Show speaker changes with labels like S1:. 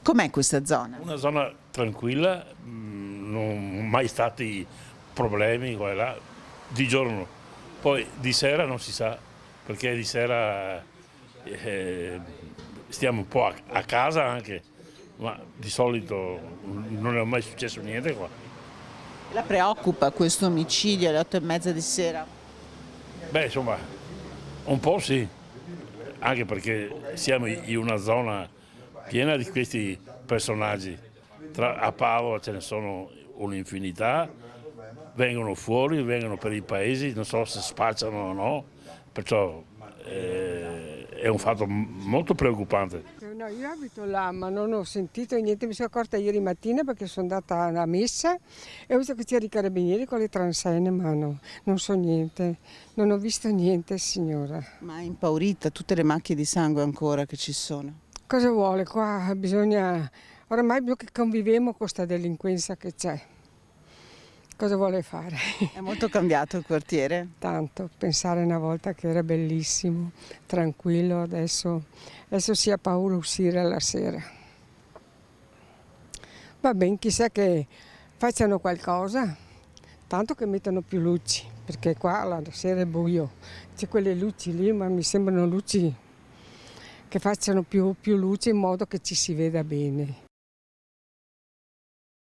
S1: Com'è questa zona?
S2: Una zona tranquilla, non mai stati problemi qua e là, di giorno. Poi di sera non si sa, perché di sera stiamo un po' a casa anche, ma di solito non è mai successo niente qua.
S1: La preoccupa questo omicidio alle 8:30 di sera?
S2: Beh, insomma, un po' sì, anche perché siamo in una zona piena di questi personaggi. A Padova ce ne sono un'infinità, vengono fuori, vengono per i paesi, non so se spacciano o no, perciò è un fatto molto preoccupante.
S3: No, io abito là, ma non ho sentito niente, mi sono accorta ieri mattina perché sono andata a messa e ho visto che c'erano i carabinieri con le transenne, ma no, non so niente, non ho visto niente, signora.
S1: Ma è impaurita, tutte le macchie di sangue ancora che ci sono.
S3: Cosa vuole qua? Bisogna, oramai più che conviviamo con questa delinquenza che c'è, cosa vuole fare?
S1: È molto cambiato il quartiere?
S3: Tanto, pensare una volta che era bellissimo, tranquillo, adesso si ha paura di uscire alla sera. Va bene, chissà che facciano qualcosa, tanto che mettano più luci, perché qua la sera è buio, c'è quelle luci lì, ma mi sembrano luci che facciano più luce in modo che ci si veda bene.